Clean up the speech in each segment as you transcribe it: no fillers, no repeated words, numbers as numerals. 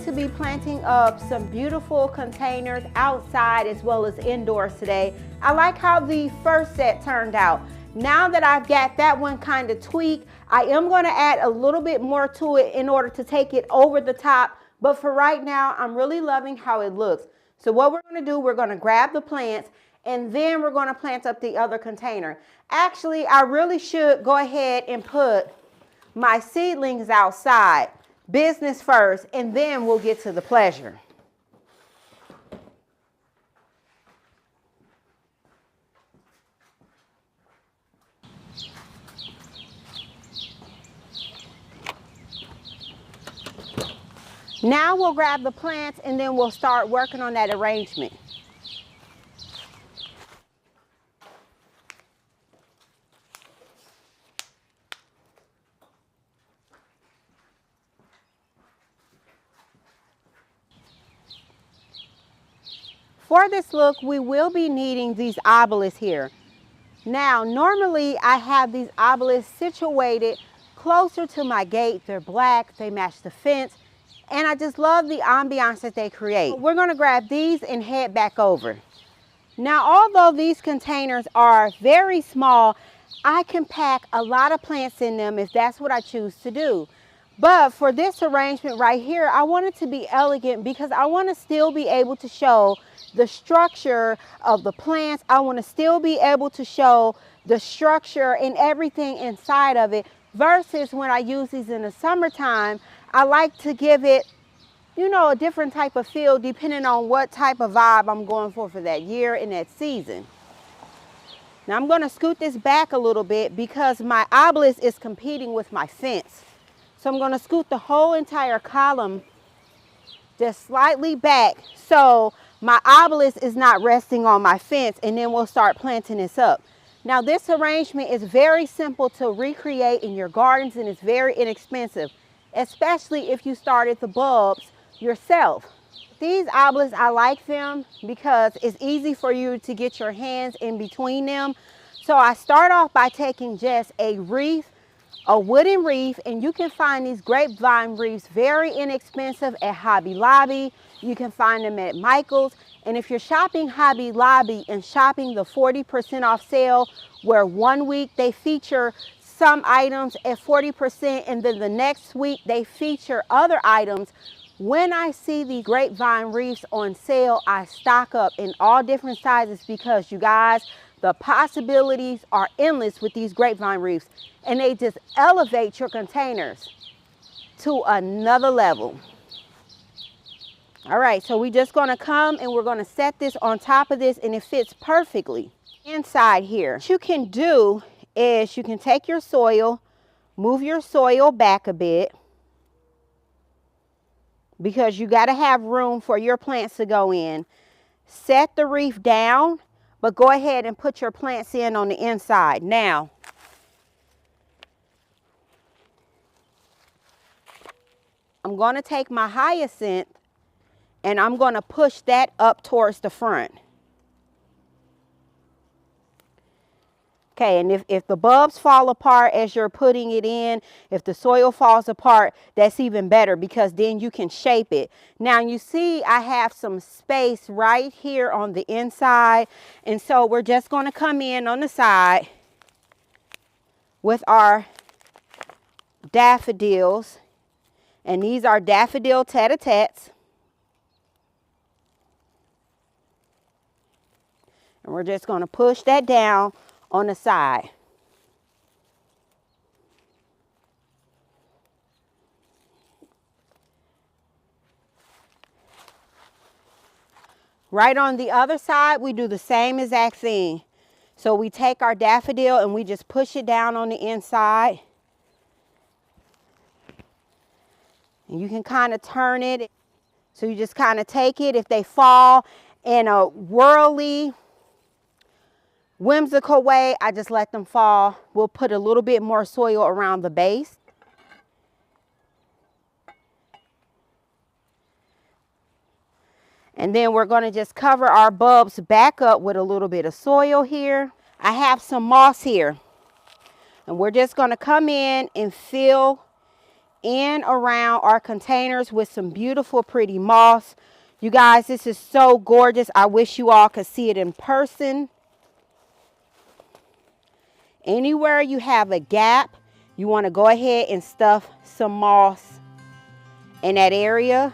to be planting up some beautiful containers outside as well as indoors today. I like how the first set turned out. Now that I've got that one kind of tweaked, I am going to add a little bit more to it in order to take it over the top. But for right now, I'm really loving how it looks. So what we're going to do, we're going to grab the plants and then we're going to plant up the other container. Actually, I really should go ahead and put my seedlings outside. Business first, and then we'll get to the pleasure. Now we'll grab the plants and then we'll start working on that arrangement. For this look, we will be needing these Azelas here. Now, normally I have these Azelas situated closer to my gate. They're black, they match the fence, and I just love the ambiance that they create. We're gonna grab these and head back over. Now, although these containers are very small, I can pack a lot of plants in them if that's what I choose to do. But for this arrangement right here, I want it to be elegant because I want to still be able to show the structure of the plants. I want to still be able to show the structure and everything inside of it, versus when I use these in the summertime, I like to give it, you know, a different type of feel depending on what type of vibe I'm going for that year and that season. Now I'm going to scoot this back a little bit because my Azelas is competing with my fence. So I'm going to scoot the whole entire column just slightly back so my Azelas is not resting on my fence, and then we'll start planting this up. Now this arrangement is very simple to recreate in your gardens and it's very inexpensive, especially if you started the bulbs yourself. These Azelas, I like them because it's easy for you to get your hands in between them. So I start off by taking just a wreath, a wooden wreath, and you can find these grapevine wreaths very inexpensive at Hobby Lobby. You can find them at Michael's. And if you're shopping Hobby Lobby and shopping the 40% off sale, where one week they feature some items at 40% and then the next week they feature other items, when I see the grapevine wreaths on sale, I stock up in all different sizes because, you guys, the possibilities are endless with these grapevine wreaths, and they just elevate your containers to another level. All right, so we're just gonna come and we're gonna set this on top of this, and it fits perfectly inside here. What you can do is you can take your soil, move your soil back a bit, because you gotta have room for your plants to go in. Set the wreath down, but go ahead and put your plants in on the inside. Now, I'm going to take my hyacinth and I'm going to push that up towards the front. Okay, and if the bulbs fall apart as you're putting it in, if the soil falls apart, that's even better because then you can shape it. Now you see I have some space right here on the inside, and so we're just going to come in on the side with our daffodils, and these are daffodil tete-a-tetes. And we're just going to push that down on the side. Right on the other side, we do the same exact thing. So we take our daffodil and we just push it down on the inside. And you can kind of turn it. So you just kind of take it. If they fall in a whirly, whimsical way, I just let them fall. We'll put a little bit more soil around the base. And then we're going to just cover our bulbs back up with a little bit of soil here. I have some moss here. And we're just going to come in and fill in around our containers with some beautiful, pretty moss. You guys, this is so gorgeous. I wish you all could see it in person. Anywhere you have a gap, you want to go ahead and stuff some moss in that area.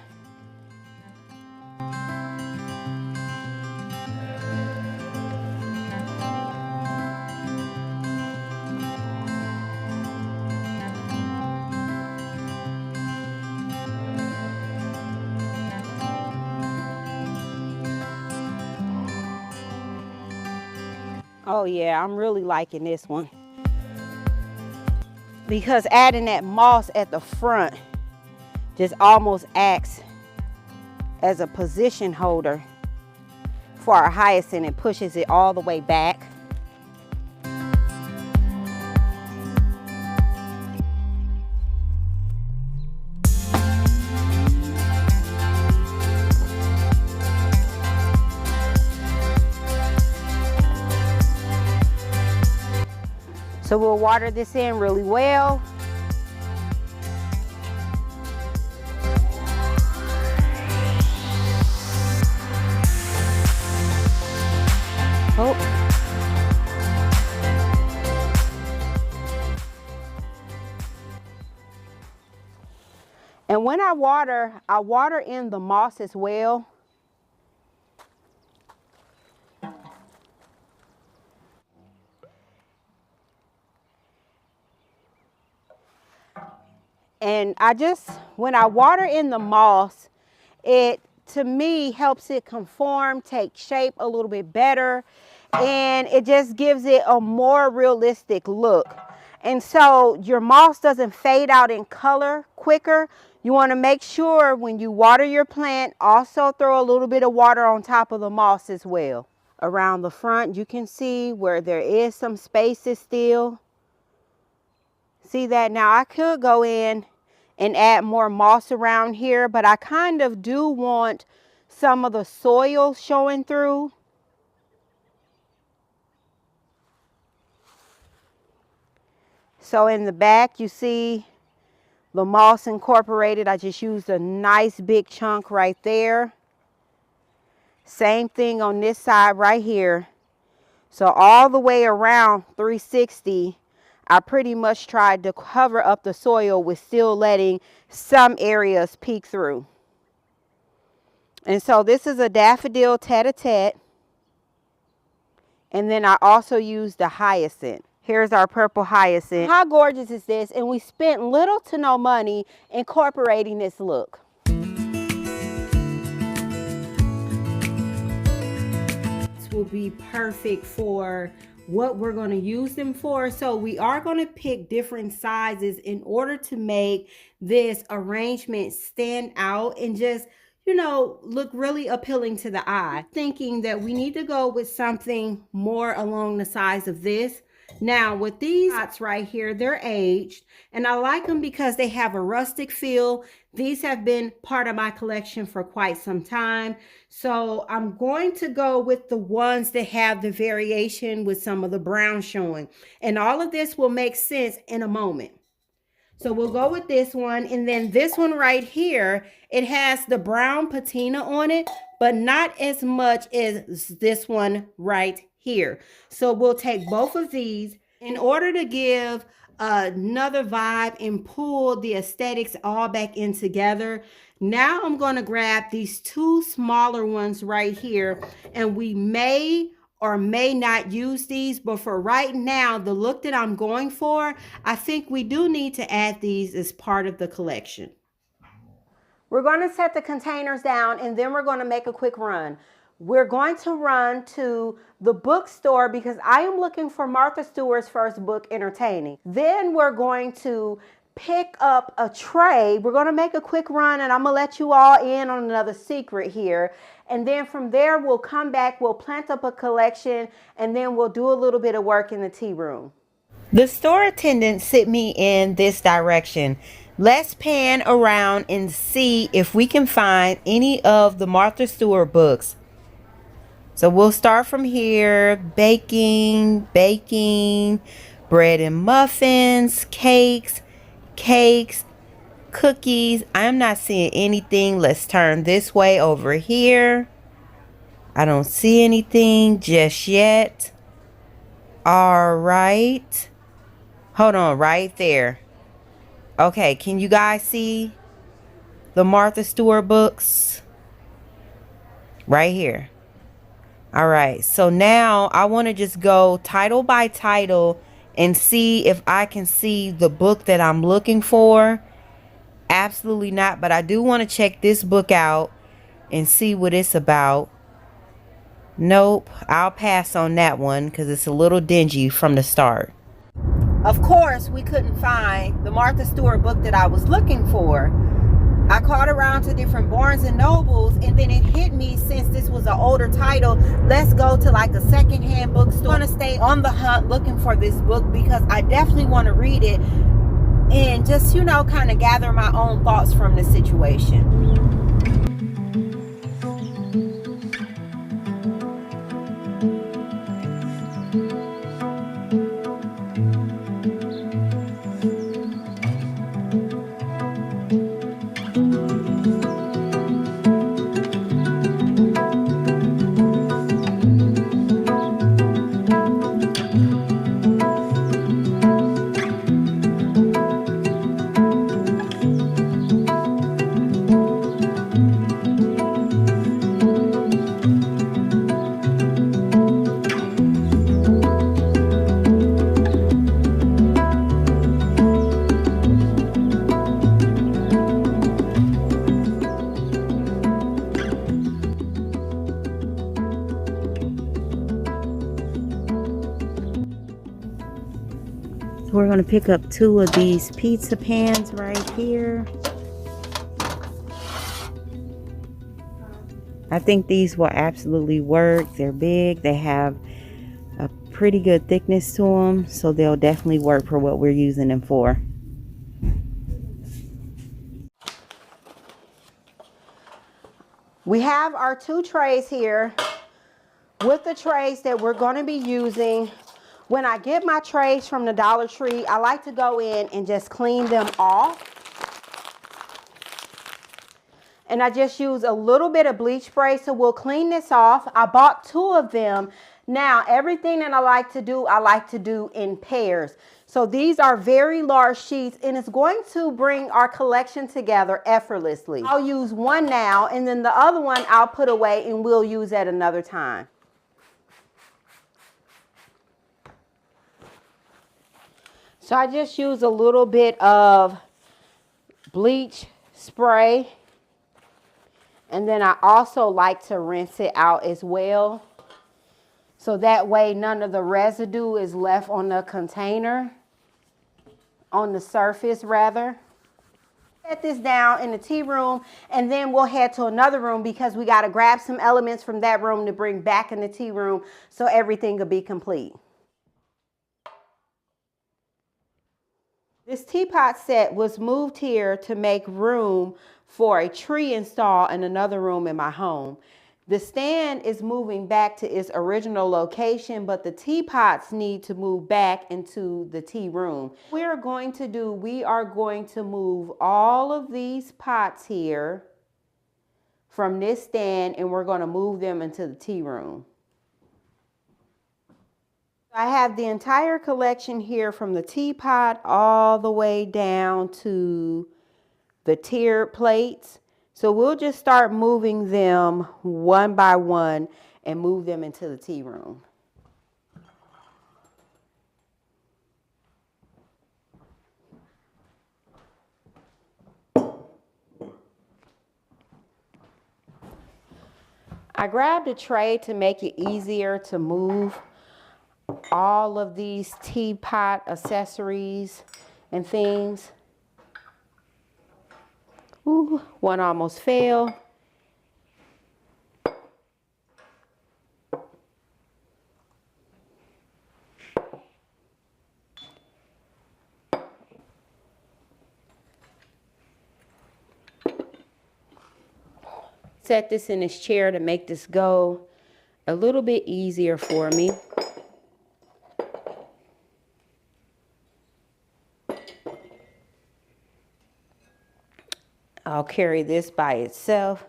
Oh yeah, I'm really liking this one, because adding that moss at the front just almost acts as a position holder for our hyacinth and pushes it all the way back. So we'll water this in really well. Oh. And when I water in the moss as well. And when I water in the moss, it to me helps it conform, take shape a little bit better, and it just gives it a more realistic look. And so your moss doesn't fade out in color quicker. You want to make sure when you water your plant, also throw a little bit of water on top of the moss as well. Around the front, you can see where there is some spaces still. See that? Now I could go in and add more moss around here, but I kind of do want some of the soil showing through. So in the back, you see the moss incorporated. I just used a nice big chunk right there. Same thing on this side right here. So all the way around 360, I pretty much tried to cover up the soil with still letting some areas peek through. And so this is a daffodil tete-a-tete. And then I also used the hyacinth. Here's our purple hyacinth. How gorgeous is this? And we spent little to no money incorporating this look. This will be perfect for what we're going to use them for. So we are going to pick different sizes in order to make this arrangement stand out and just, you know, look really appealing to the eye. Thinking that we need to go with something more along the size of this. Now with these pots right here, they're aged, and I like them because they have a rustic feel. These have been part of my collection for quite some time. So I'm going to go with the ones that have the variation with some of the brown showing. And all of this will make sense in a moment. So we'll go with this one. And then this one right here, it has the brown patina on it, but not as much as this one right here. So we'll take both of these in order to give another vibe and pull the aesthetics all back in together. Now I'm going to grab these two smaller ones right here, and we may or may not use these, but for right now, the look that I'm going for, I think we do need to add these as part of the collection. We're going to set the containers down, and then we're going to make a quick run. We're going to run to the bookstore because I am looking for Martha Stewart's first book, Entertaining. Then we're going to pick up a tray. We're going to make a quick run, and I'm going to let you all in on another secret here. And then from there, we'll come back, we'll plant up a collection, and then we'll do a little bit of work in the tea room. The store attendant sent me in this direction. Let's pan around and see if we can find any of the Martha Stewart books. So we'll start from here. Baking, bread and muffins, cakes, cookies. I'm not seeing anything. Let's turn this way over here. I don't see anything just yet. All right. Hold on, right there. Okay, can you guys see the Martha Stewart books? Right here. All right, so now I want to just go title by title and see if I can see the book that I'm looking for. Absolutely not, but I do want to check this book out and see what it's about. Nope, I'll pass on that one because it's a little dingy from the start. Of course, we couldn't find the Martha Stewart book that I was looking for. I called around to different Barnes and Nobles, and then it hit me, since this was an older title, let's go to like a secondhand bookstore. I want to stay on the hunt looking for this book because I definitely want to read it and just, you know, kind of gather my own thoughts from the situation. We're going to pick up 2 of these pizza pans right here. I think these will absolutely work. They're big. They have a pretty good thickness to them, so they'll definitely work for what we're using them for. We have our 2 trays here with the trays that we're going to be using. When I get my trays from the Dollar Tree, I like to go in and just clean them off. And I just use a little bit of bleach spray, so we'll clean this off. I bought 2 of them. Now, everything that I like to do in pairs. So these are very large sheets, and it's going to bring our collection together effortlessly. I'll use one now, and then the other one I'll put away and we'll use at another time. So I just use a little bit of bleach spray. And then I also like to rinse it out as well. So that way none of the residue is left on the container, on the surface rather. Set this down in the tea room, and then we'll head to another room because we got to grab some elements from that room to bring back in the tea room so everything will be complete. This teapot set was moved here to make room for a tree install in another room in my home. The stand is moving back to its original location, but the teapots need to move back into the tea room. We are going to move all of these pots here from this stand, and we're going to move them into the tea room. I have the entire collection here from the teapot all the way down to the tiered plates. So we'll just start moving them one by one and move them into the tea room. I grabbed a tray to make it easier to move all of these teapot accessories and things. Ooh, one almost fell. Set this in this chair to make this go a little bit easier for me. I'll carry this by itself.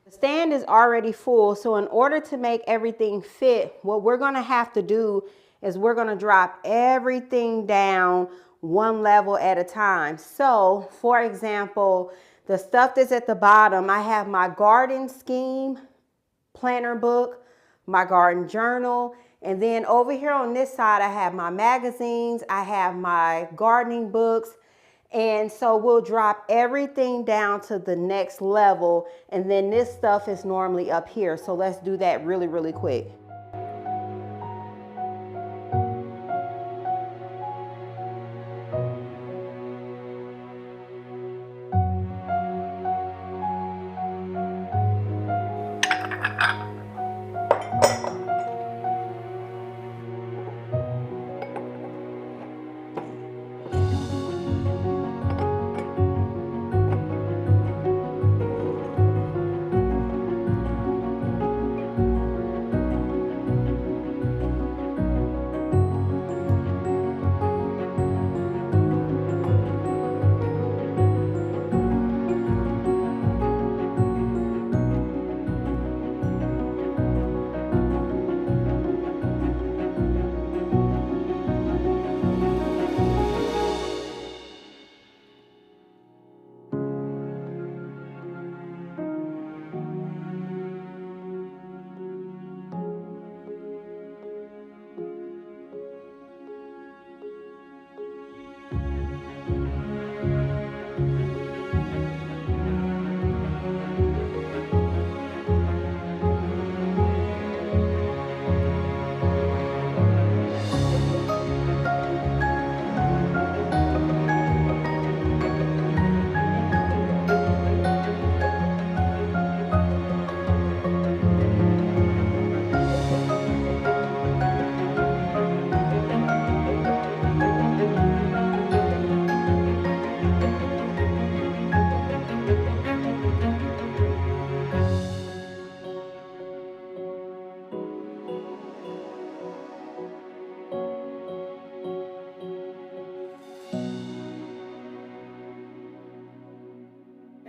The stand is already full, so in order to make everything fit, what we're gonna have to do is we're gonna drop everything down one level at a time. So, for example, the stuff that's at the bottom, I have my garden scheme planner book, my garden journal, and then over here on this side, I have my magazines, I have my gardening books. And so we'll drop everything down to the next level, and then this stuff is normally up here. So let's do that really, really quick.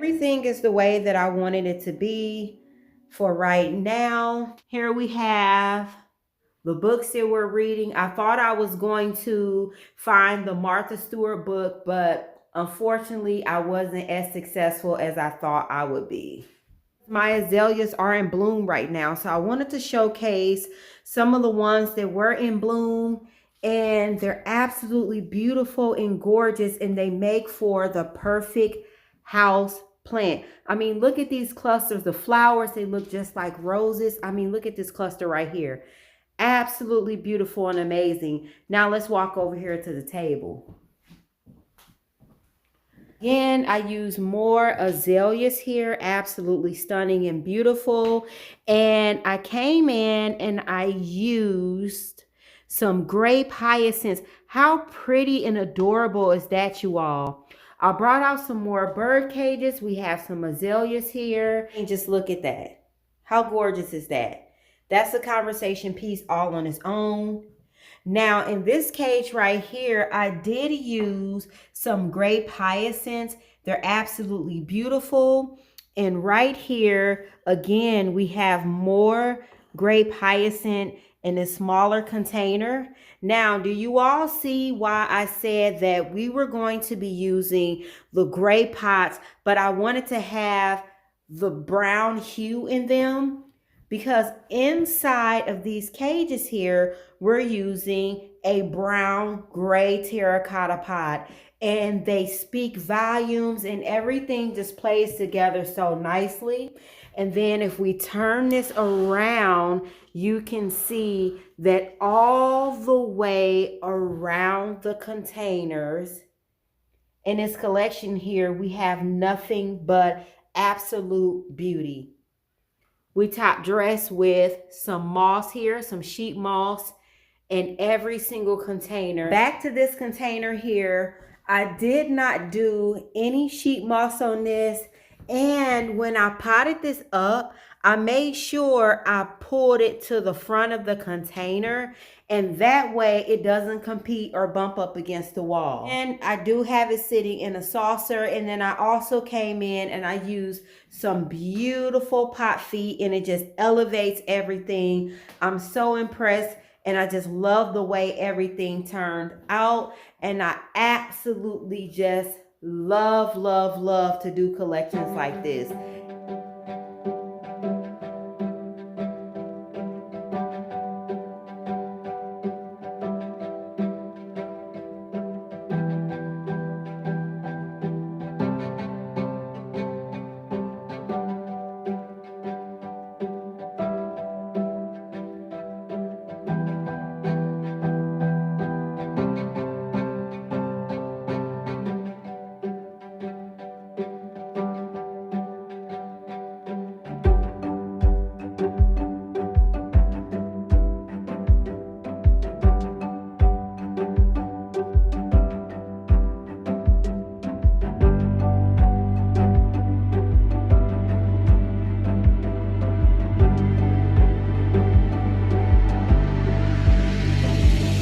Everything is the way that I wanted it to be for right now. Here we have the books that we're reading. I thought I was going to find the Martha Stewart book, but unfortunately I wasn't as successful as I thought I would be. My azaleas are in bloom right now, so I wanted to showcase some of the ones that were in bloom, and they're absolutely beautiful and gorgeous, and they make for the perfect house plant. I mean, look at these clusters of flowers. They look just like roses. I mean, look at this cluster right here. Absolutely beautiful and amazing. Now let's walk over here to the table. Again, I use more azaleas here. Absolutely stunning and beautiful. And I came in and I used some grape hyacinths. How pretty and adorable is that, you all? I brought out some more bird cages. We have some azaleas here. And just look at that. How gorgeous is that? That's a conversation piece all on its own. Now, in this cage right here, I did use some grape hyacinths. They're absolutely beautiful. And right here, again, we have more grape hyacinth in a smaller container. Now, do you all see why I said that we were going to be using the gray pots, but I wanted to have the brown hue in them? Because inside of these cages here, we're using a brown gray terracotta pot, and they speak volumes, and everything just plays together so nicely. And then if we turn this around, you can see that all the way around the containers in this collection here, we have nothing but absolute beauty. We top dress with some moss here, some sheep moss, in every single container. Back to this container here, I did not do any sheet moss on this. And when I potted this up, I made sure I pulled it to the front of the container, and that way it doesn't compete or bump up against the wall. And I do have it sitting in a saucer, and then I also came in and I used some beautiful pot feet, and it just elevates everything. I'm so impressed, and I just love the way everything turned out, and I absolutely just love to do collections like this.